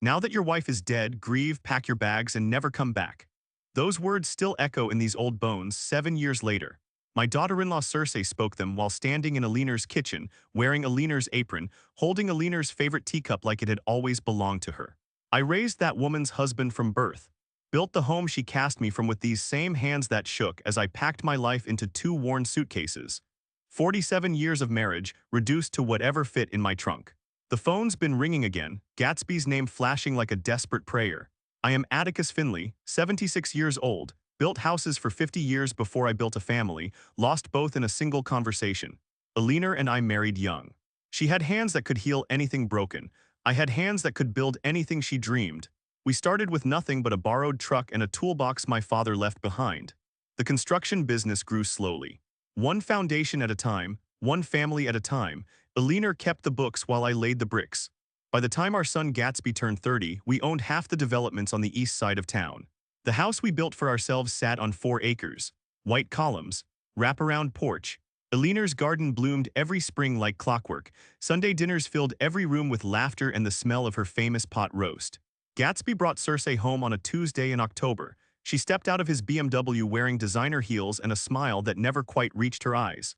Now that your wife is dead, grieve, pack your bags, and never come back. Those words still echo in these old bones 7 years later. My daughter-in-law Circe spoke them while standing in Aliner's kitchen, wearing Aliner's apron, holding Aliner's favorite teacup like it had always belonged to her. I raised that woman's husband from birth, built the home she cast me from with these same hands that shook as I packed my life into 2 worn suitcases. 47 years of marriage, reduced to whatever fit in my trunk. The phone's been ringing again, Gatsby's name flashing like a desperate prayer. I am Atticus Finley, 76 years old, built houses for 50 years before I built a family, lost both in a single conversation. Aliner and I married young. She had hands that could heal anything broken. I had hands that could build anything she dreamed. We started with nothing but a borrowed truck and a toolbox my father left behind. The construction business grew slowly. One foundation at a time, one family at a time. Aliner kept the books while I laid the bricks. By the time our son Gatsby turned 30, we owned half the developments on the east side of town. The house we built for ourselves sat on 4 acres. White columns, wraparound porch. Aliner's garden bloomed every spring like clockwork. Sunday dinners filled every room with laughter and the smell of her famous pot roast. Gatsby brought Circe home on a Tuesday in October. She stepped out of his BMW wearing designer heels and a smile that never quite reached her eyes.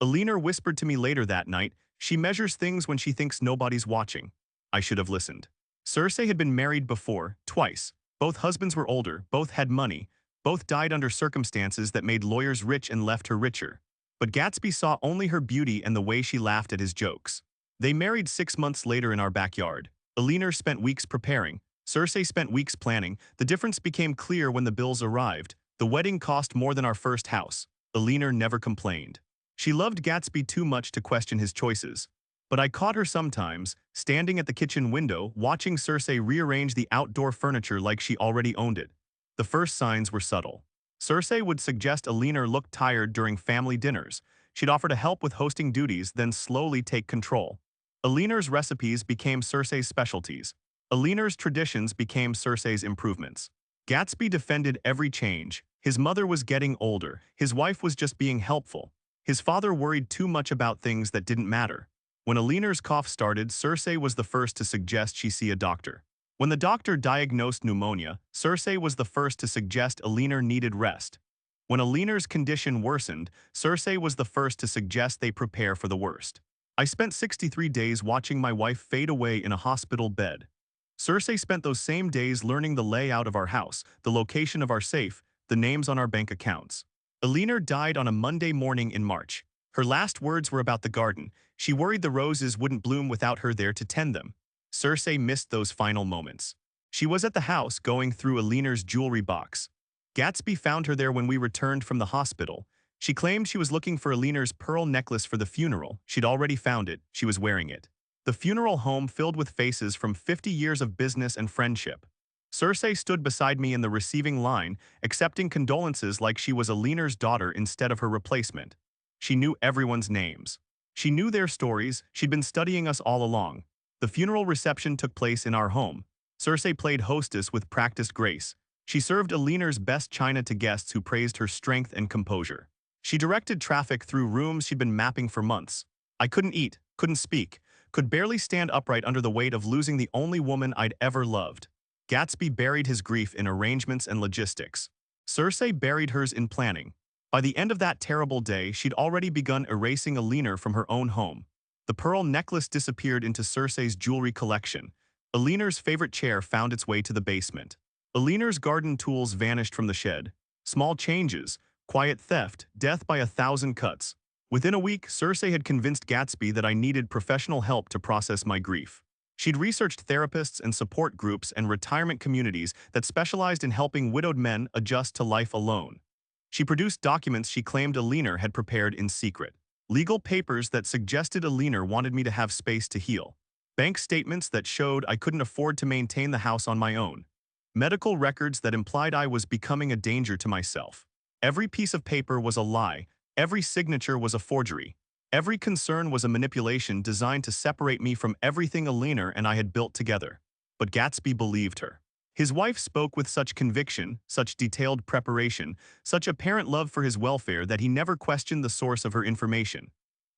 Aliner whispered to me later that night, "She measures things when she thinks nobody's watching." I should have listened. Circe had been married before, twice. Both husbands were older, both had money, both died under circumstances that made lawyers rich and left her richer. But Gatsby saw only her beauty and the way she laughed at his jokes. They married 6 months later in our backyard. Aliner spent weeks preparing. Circe spent weeks planning. The difference became clear when the bills arrived. The wedding cost more than our first house. Aliner never complained. She loved Gatsby too much to question his choices. But I caught her sometimes, standing at the kitchen window, watching Circe rearrange the outdoor furniture like she already owned it. The first signs were subtle. Circe would suggest Aliner look tired during family dinners. She'd offer to help with hosting duties, then slowly take control. Aliner's recipes became Circe's specialties. Aliner's traditions became Circe's improvements. Gatsby defended every change. His mother was getting older. His wife was just being helpful. His father worried too much about things that didn't matter. When Aliner's cough started, Circe was the first to suggest she see a doctor. When the doctor diagnosed pneumonia, Circe was the first to suggest Aliner needed rest. When Aliner's condition worsened, Circe was the first to suggest they prepare for the worst. I spent 63 days watching my wife fade away in a hospital bed. Circe spent those same days learning the layout of our house, the location of our safe, the names on our bank accounts. Aliner died on a Monday morning in March. Her last words were about the garden. She worried the roses wouldn't bloom without her there to tend them. Circe missed those final moments. She was at the house going through Aliner's jewelry box. Gatsby found her there when we returned from the hospital. She claimed she was looking for Aliner's pearl necklace for the funeral. She'd already found it. She was wearing it. The funeral home filled with faces from 50 years of business and friendship. Circe stood beside me in the receiving line, accepting condolences like she was Aliner's daughter instead of her replacement. She knew everyone's names. She knew their stories. She'd been studying us all along. The funeral reception took place in our home. Circe played hostess with practiced grace. She served Aliner's best china to guests who praised her strength and composure. She directed traffic through rooms she'd been mapping for months. I couldn't eat, couldn't speak, could barely stand upright under the weight of losing the only woman I'd ever loved. Gatsby buried his grief in arrangements and logistics. Circe buried hers in planning. By the end of that terrible day, she'd already begun erasing Aliner from her own home. The pearl necklace disappeared into Circe's jewelry collection. Aliner's favorite chair found its way to the basement. Aliner's garden tools vanished from the shed. Small changes, quiet theft, death by 1,000 cuts. Within a week, Circe had convinced Gatsby that I needed professional help to process my grief. She'd researched therapists and support groups and retirement communities that specialized in helping widowed men adjust to life alone. She produced documents she claimed Aliner had prepared in secret. Legal papers that suggested Aliner wanted me to have space to heal. Bank statements that showed I couldn't afford to maintain the house on my own. Medical records that implied I was becoming a danger to myself. Every piece of paper was a lie. Every signature was a forgery. Every concern was a manipulation designed to separate me from everything Aliner and I had built together. But Gatsby believed her. His wife spoke with such conviction, such detailed preparation, such apparent love for his welfare that he never questioned the source of her information.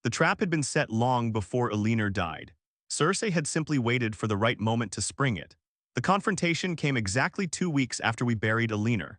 The trap had been set long before Aliner died. Circe had simply waited for the right moment to spring it. The confrontation came exactly 2 weeks after we buried Alina.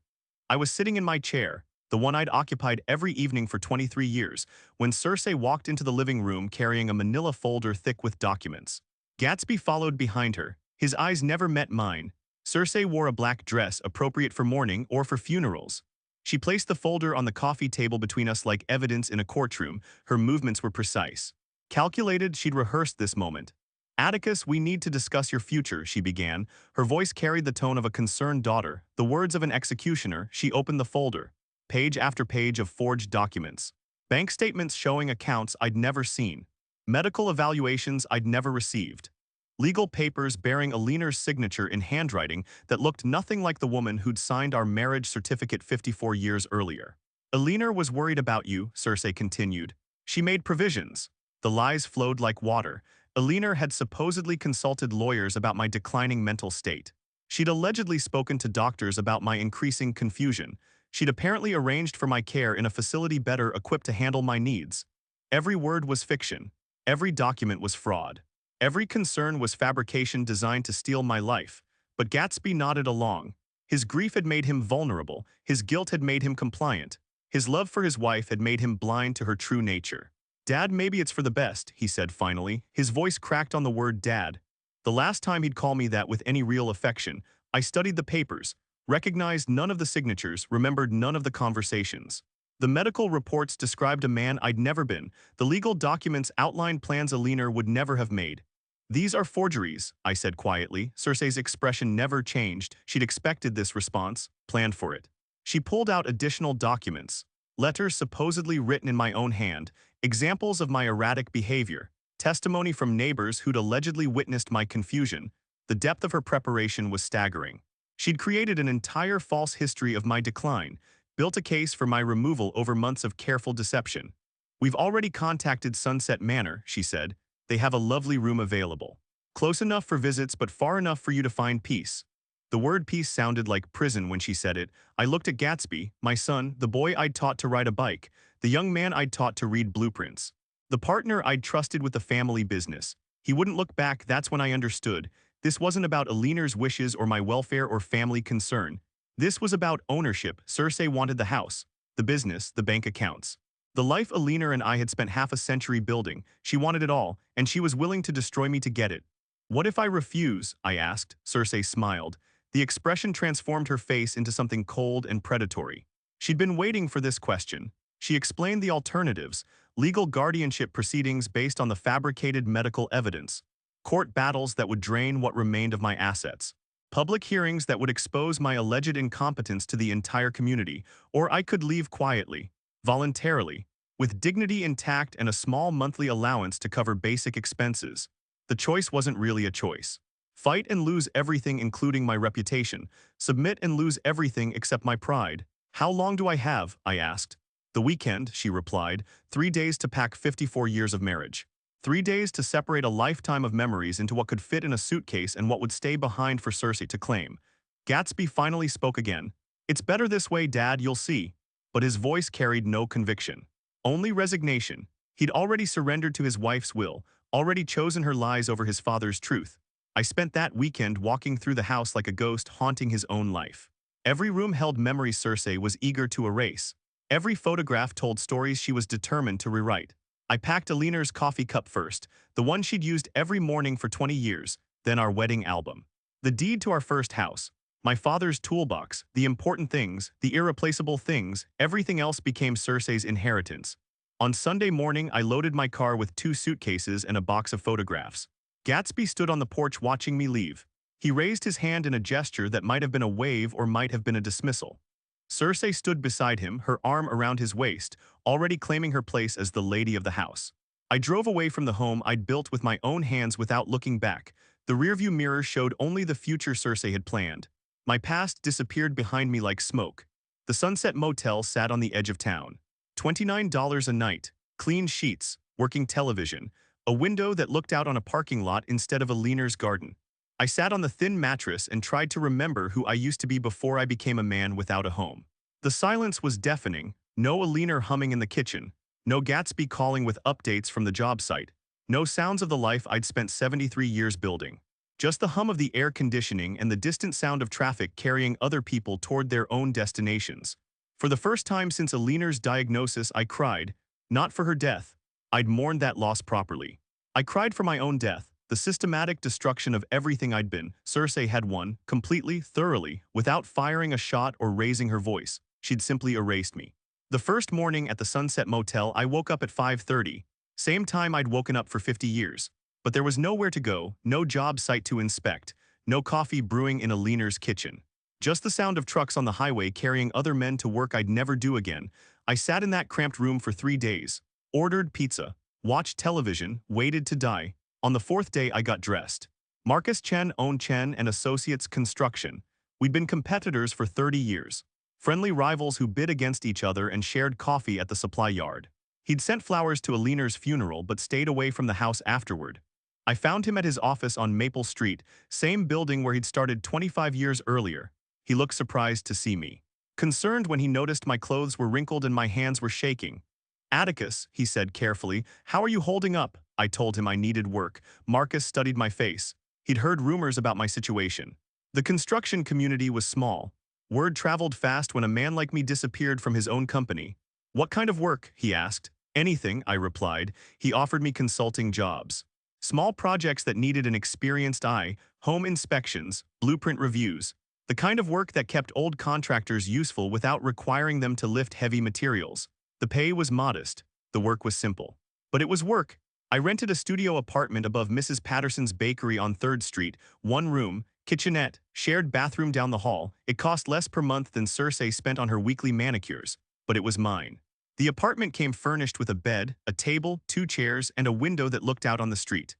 I was sitting in my chair, the one I'd occupied every evening for 23 years, when Cersei walked into the living room carrying a manila folder thick with documents. Gatsby followed behind her. His eyes never met mine. Cersei wore a black dress appropriate for mourning or for funerals. She placed the folder on the coffee table between us like evidence in a courtroom. Her movements were precise. Calculated, she'd rehearsed this moment. "Atticus, we need to discuss your future," she began. Her voice carried the tone of a concerned daughter, the words of an executioner. She opened the folder. Page after page of forged documents. Bank statements showing accounts I'd never seen. Medical evaluations I'd never received. Legal papers bearing Alina's signature in handwriting that looked nothing like the woman who'd signed our marriage certificate 54 years earlier. "Alina was worried about you," Cersei continued. "She made provisions." The lies flowed like water. Alina had supposedly consulted lawyers about my declining mental state. She'd allegedly spoken to doctors about my increasing confusion. She'd apparently arranged for my care in a facility better equipped to handle my needs. Every word was fiction. Every document was fraud. Every concern was fabrication designed to steal my life. But Gatsby nodded along. His grief had made him vulnerable. His guilt had made him compliant. His love for his wife had made him blind to her true nature. "Dad, maybe it's for the best," he said finally. His voice cracked on the word dad. The last time he'd call me that with any real affection. I studied the papers, recognized none of the signatures, remembered none of the conversations. The medical reports described a man I'd never been. The legal documents outlined plans Alina would never have made. "These are forgeries," I said quietly. Cersei's expression never changed. She'd expected this response, planned for it. She pulled out additional documents. Letters supposedly written in my own hand, examples of my erratic behavior, testimony from neighbors who'd allegedly witnessed my confusion. The depth of her preparation was staggering. She'd created an entire false history of my decline, built a case for my removal over months of careful deception. "We've already contacted Sunset Manor," she said. "They have a lovely room available. Close enough for visits but far enough for you to find peace." The word peace sounded like prison when she said it. I looked at Gatsby, my son, the boy I'd taught to ride a bike, the young man I'd taught to read blueprints, the partner I'd trusted with the family business. He wouldn't look back. That's when I understood. This wasn't about Alina's wishes or my welfare or family concern. This was about ownership. Cersei wanted the house, the business, the bank accounts. The life Alina and I had spent half a century building. She wanted it all, and she was willing to destroy me to get it. "What if I refuse?" I asked. Cersei smiled. The expression transformed her face into something cold and predatory. She'd been waiting for this question. She explained the alternatives: legal guardianship proceedings based on the fabricated medical evidence, court battles that would drain what remained of my assets, public hearings that would expose my alleged incompetence to the entire community, or I could leave quietly, voluntarily, with dignity intact and a small monthly allowance to cover basic expenses. The choice wasn't really a choice. Fight and lose everything including my reputation. Submit and lose everything except my pride. "How long do I have?" I asked. "The weekend," she replied. 3 days to pack 54 years of marriage. 3 days to separate a lifetime of memories into what could fit in a suitcase and what would stay behind for Cersei to claim. Gatsby finally spoke again. "It's better this way, Dad, you'll see." But his voice carried no conviction. Only resignation. He'd already surrendered to his wife's will, already chosen her lies over his father's truth. I spent that weekend walking through the house like a ghost haunting his own life. Every room held memories Cersei was eager to erase. Every photograph told stories she was determined to rewrite. I packed Alina's coffee cup first, the one she'd used every morning for 20 years, then our wedding album. The deed to our first house. My father's toolbox, the important things, the irreplaceable things, everything else became Cersei's inheritance. On Sunday morning, I loaded my car with 2 suitcases and a box of photographs. Gatsby stood on the porch watching me leave. He raised his hand in a gesture that might have been a wave or might have been a dismissal. Cersei stood beside him, her arm around his waist, already claiming her place as the lady of the house. I drove away from the home I'd built with my own hands without looking back. The rearview mirror showed only the future Cersei had planned. My past disappeared behind me like smoke. The Sunset Motel sat on the edge of town. $29 a night, clean sheets, working television, a window that looked out on a parking lot instead of Alina's garden. I sat on the thin mattress and tried to remember who I used to be before I became a man without a home. The silence was deafening. No Alina humming in the kitchen. No Gatsby calling with updates from the job site. No sounds of the life I'd spent 73 years building. Just the hum of the air conditioning and the distant sound of traffic carrying other people toward their own destinations. For the first time since Alina's diagnosis, I cried, not for her death. I'd mourned that loss properly. I cried for my own death, the systematic destruction of everything I'd been. Cersei had won, completely, thoroughly, without firing a shot or raising her voice. She'd simply erased me. The first morning at the Sunset Motel, I woke up at 5:30, same time I'd woken up for 50 years. But there was nowhere to go, no job site to inspect, no coffee brewing in Alina's kitchen. Just the sound of trucks on the highway carrying other men to work I'd never do again. I sat in that cramped room for 3 days, ordered pizza, watched television, waited to die. On the fourth day, I got dressed. Marcus Chen owned Chen and Associates Construction. We'd been competitors for 30 years. Friendly rivals who bid against each other and shared coffee at the supply yard. He'd sent flowers to Alina's funeral but stayed away from the house afterward. I found him at his office on Maple Street, same building where he'd started 25 years earlier. He looked surprised to see me. Concerned when he noticed my clothes were wrinkled and my hands were shaking. "Atticus," he said carefully, "how are you holding up?" I told him I needed work. Marcus studied my face. He'd heard rumors about my situation. The construction community was small. Word traveled fast when a man like me disappeared from his own company. "What kind of work?" he asked. "Anything," I replied. He offered me consulting jobs. Small projects that needed an experienced eye, home inspections, blueprint reviews. The kind of work that kept old contractors useful without requiring them to lift heavy materials. The pay was modest. The work was simple. But it was work. I rented a studio apartment above Mrs. Patterson's bakery on 3rd Street, 1 room, kitchenette, shared bathroom down the hall. It cost less per month than Cersei spent on her weekly manicures, but it was mine. The apartment came furnished with a bed, a table, 2 chairs, and a window that looked out on the street.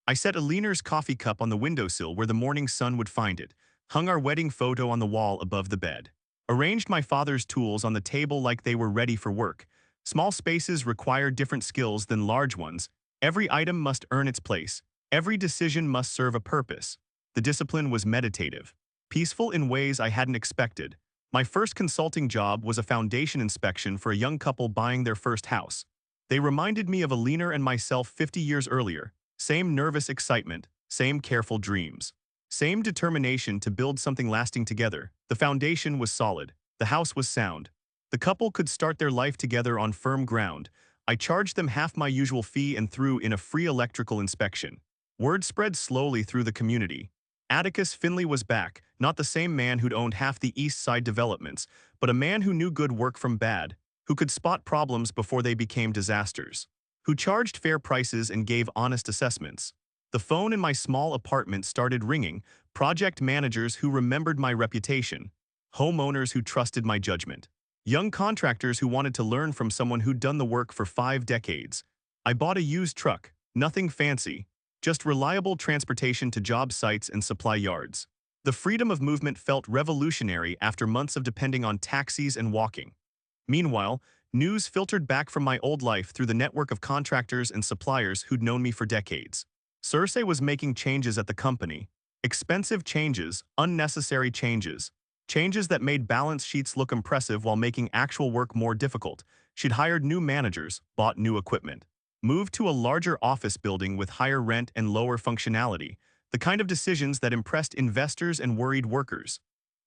I set Alina's coffee cup on the windowsill where the morning sun would find it, hung our wedding photo on the wall above the bed, arranged my father's tools on the table like they were ready for work. Small spaces require different skills than large ones. Every item must earn its place. Every decision must serve a purpose. The discipline was meditative, peaceful in ways I hadn't expected. My first consulting job was a foundation inspection for a young couple buying their first house. They reminded me of Alina and myself 50 years earlier. Same nervous excitement, same careful dreams. Same determination to build something lasting together. The foundation was solid. The house was sound. The couple could start their life together on firm ground. I charged them half my usual fee and threw in a free electrical inspection. Word spread slowly through the community. Atticus Finley was back, not the same man who'd owned half the East Side developments, but a man who knew good work from bad, who could spot problems before they became disasters, who charged fair prices and gave honest assessments. The phone in my small apartment started ringing, project managers who remembered my reputation, homeowners who trusted my judgment, young contractors who wanted to learn from someone who'd done the work for 5 decades. I bought a used truck, nothing fancy, just reliable transportation to job sites and supply yards. The freedom of movement felt revolutionary after months of depending on taxis and walking. Meanwhile, news filtered back from my old life through the network of contractors and suppliers who'd known me for decades. Cersei was making changes at the company. Expensive changes, unnecessary changes. Changes that made balance sheets look impressive while making actual work more difficult. She'd hired new managers, bought new equipment, moved to a larger office building with higher rent and lower functionality, the kind of decisions that impressed investors and worried workers.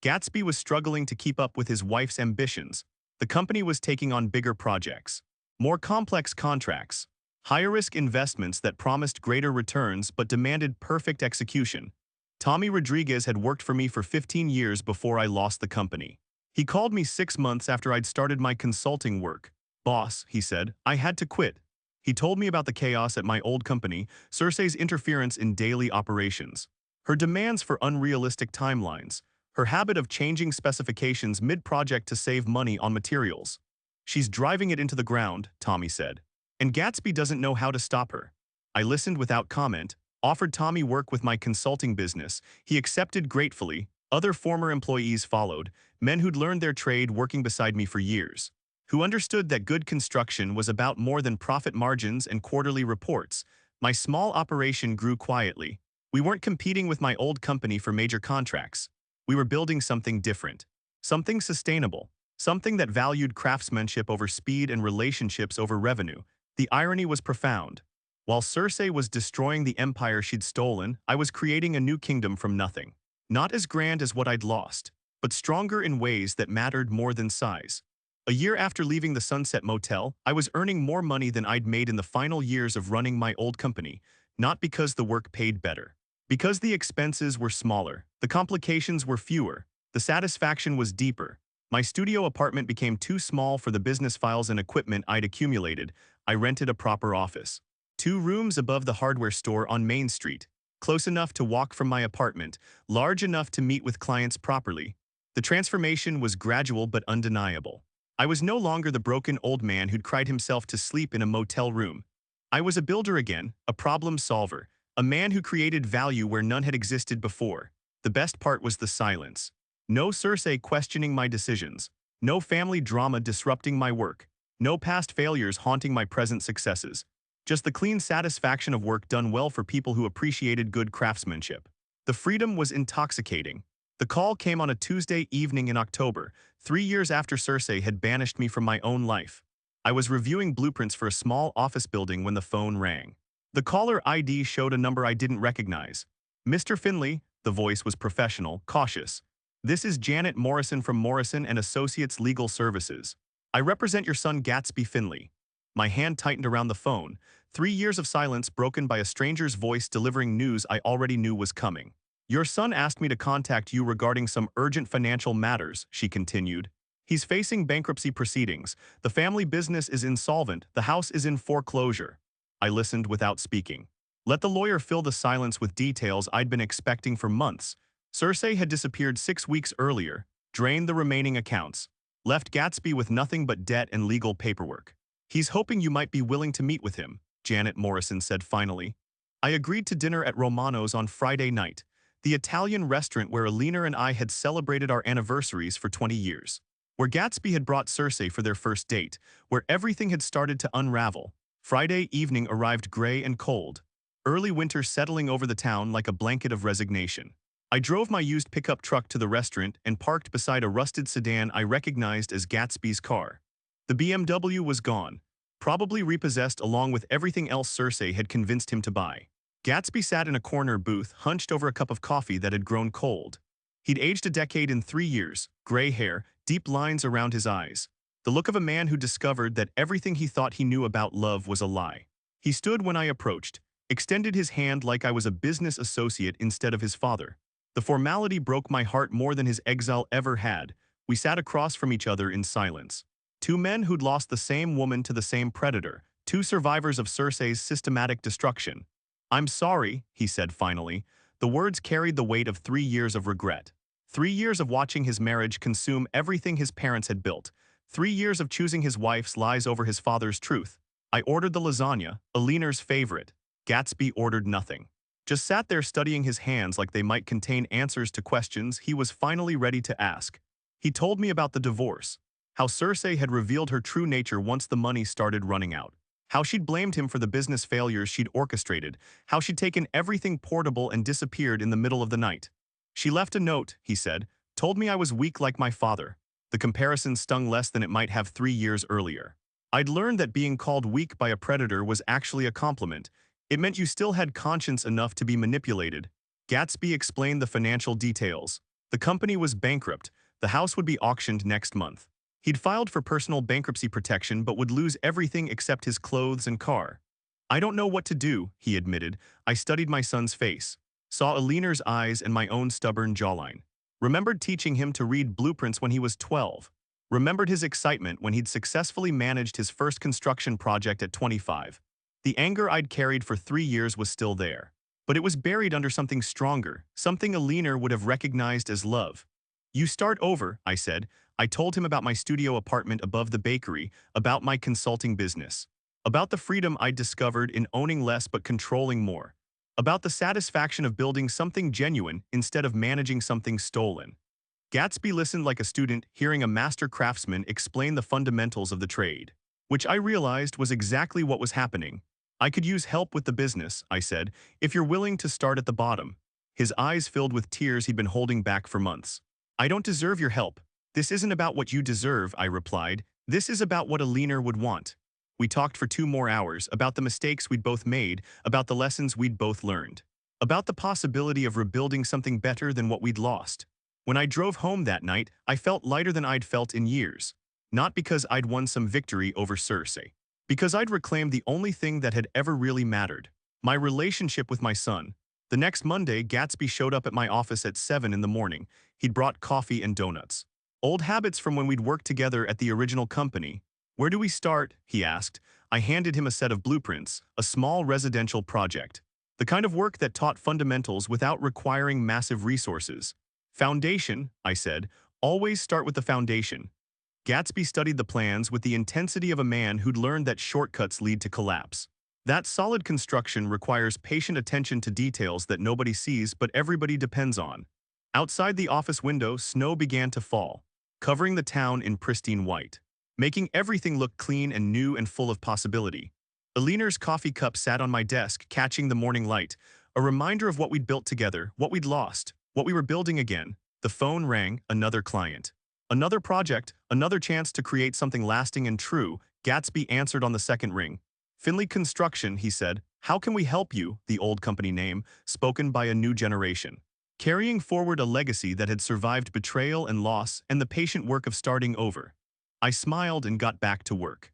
Gatsby was struggling to keep up with his wife's ambitions. The company was taking on bigger projects, more complex contracts, higher-risk investments that promised greater returns but demanded perfect execution. Tommy Rodriguez had worked for me for 15 years before I lost the company. He called me 6 months after I'd started my consulting work. "Boss," he said, "I had to quit." He told me about the chaos at my old company, Cersei's interference in daily operations, her demands for unrealistic timelines, her habit of changing specifications mid-project to save money on materials. "She's driving it into the ground," Tommy said. "And Gatsby doesn't know how to stop her." I listened without comment, offered Tommy work with my consulting business. He accepted gratefully. Other former employees followed, men who'd learned their trade working beside me for years, who understood that good construction was about more than profit margins and quarterly reports. My small operation grew quietly. We weren't competing with my old company for major contracts. We were building something different, something sustainable, something that valued craftsmanship over speed and relationships over revenue. The irony was profound. While Cersei was destroying the empire she'd stolen, I was creating a new kingdom from nothing. Not as grand as what I'd lost, but stronger in ways that mattered more than size. A year after leaving the Sunset Motel, I was earning more money than I'd made in the final years of running my old company, not because the work paid better. Because the expenses were smaller, the complications were fewer, the satisfaction was deeper. My studio apartment became too small for the business files and equipment I'd accumulated. I rented a proper office. 2 rooms above the hardware store on Main Street, close enough to walk from my apartment, large enough to meet with clients properly. The transformation was gradual but undeniable. I was no longer the broken old man who'd cried himself to sleep in a motel room. I was a builder again, a problem solver, a man who created value where none had existed before. The best part was the silence. No Cersei questioning my decisions. No family drama disrupting my work. No past failures haunting my present successes. Just the clean satisfaction of work done well for people who appreciated good craftsmanship. The freedom was intoxicating. The call came on a Tuesday evening in October, 3 years after Cersei had banished me from my own life. I was reviewing blueprints for a small office building when the phone rang. The caller ID showed a number I didn't recognize. "Mr. Finley," the voice was professional, cautious. "This is Janet Morrison from Morrison and Associates Legal Services. I represent your son Gatsby Finley." My hand tightened around the phone, 3 years of silence broken by a stranger's voice delivering news I already knew was coming. "Your son asked me to contact you regarding some urgent financial matters," she continued. "He's facing bankruptcy proceedings. The family business is insolvent. The house is in foreclosure." I listened without speaking. Let the lawyer fill the silence with details I'd been expecting for months. Cersei had disappeared 6 weeks earlier, drained the remaining accounts, left Gatsby with nothing but debt and legal paperwork. "He's hoping you might be willing to meet with him," Janet Morrison said finally. I agreed to dinner at Romano's on Friday night, the Italian restaurant where Alina and I had celebrated our anniversaries for 20 years. Where Gatsby had brought Cersei for their first date, where everything had started to unravel. Friday evening arrived gray and cold, early winter settling over the town like a blanket of resignation. I drove my used pickup truck to the restaurant and parked beside a rusted sedan I recognized as Gatsby's car. The BMW was gone, probably repossessed along with everything else Cersei had convinced him to buy. Gatsby sat in a corner booth, hunched over a cup of coffee that had grown cold. He'd aged a decade in 3 years, gray hair, deep lines around his eyes. The look of a man who discovered that everything he thought he knew about love was a lie. He stood when I approached, extended his hand like I was a business associate instead of his father. The formality broke my heart more than his exile ever had. We sat across from each other in silence. 2 men who'd lost the same woman to the same predator, 2 survivors of Cersei's systematic destruction. "I'm sorry," he said finally. The words carried the weight of 3 years of regret. 3 years of watching his marriage consume everything his parents had built. 3 years of choosing his wife's lies over his father's truth. I ordered the lasagna, Alina's favorite. Gatsby ordered nothing. Just sat there studying his hands like they might contain answers to questions he was finally ready to ask. He told me about the divorce. How Cersei had revealed her true nature once the money started running out. How she'd blamed him for the business failures she'd orchestrated. How she'd taken everything portable and disappeared in the middle of the night. "She left a note," he said, "told me I was weak like my father." The comparison stung less than it might have 3 years earlier. I'd learned that being called weak by a predator was actually a compliment. It meant you still had conscience enough to be manipulated. Gatsby explained the financial details. The company was bankrupt. The house would be auctioned next month. He'd filed for personal bankruptcy protection but would lose everything except his clothes and car. "I don't know what to do," he admitted. I studied my son's face, saw Alina's eyes and my own stubborn jawline. Remembered teaching him to read blueprints when he was 12. Remembered his excitement when he'd successfully managed his first construction project at 25. The anger I'd carried for 3 years was still there. But it was buried under something stronger, something Alina would have recognized as love. "You start over," I said. I told him about my studio apartment above the bakery, about my consulting business. About the freedom I'd discovered in owning less but controlling more. About the satisfaction of building something genuine instead of managing something stolen. Gatsby listened like a student hearing a master craftsman explain the fundamentals of the trade. Which I realized was exactly what was happening. "I could use help with the business," I said, "if you're willing to start at the bottom." His eyes filled with tears he'd been holding back for months. "I don't deserve your help." "This isn't about what you deserve," I replied. "This is about what Alina would want." We talked for 2 more hours about the mistakes we'd both made, about the lessons we'd both learned, about the possibility of rebuilding something better than what we'd lost. When I drove home that night, I felt lighter than I'd felt in years. Not because I'd won some victory over Cersei. Because I'd reclaimed the only thing that had ever really mattered. My relationship with my son. The next Monday, Gatsby showed up at my office at 7 in the morning. He'd brought coffee and donuts. Old habits from when we'd worked together at the original company. "Where do we start?" he asked. I handed him a set of blueprints, a small residential project. The kind of work that taught fundamentals without requiring massive resources. "Foundation," I said. "Always start with the foundation." Gatsby studied the plans with the intensity of a man who'd learned that shortcuts lead to collapse. That solid construction requires patient attention to details that nobody sees but everybody depends on. Outside the office window, snow began to fall, covering the town in pristine white, making everything look clean and new and full of possibility. Elinor's coffee cup sat on my desk, catching the morning light, a reminder of what we'd built together, what we'd lost, what we were building again. The phone rang, another client. Another project, another chance to create something lasting and true. Gatsby answered on the second ring. "Finley Construction," he said. "How can we help you?" The old company name, spoken by a new generation. Carrying forward a legacy that had survived betrayal and loss and the patient work of starting over. I smiled and got back to work.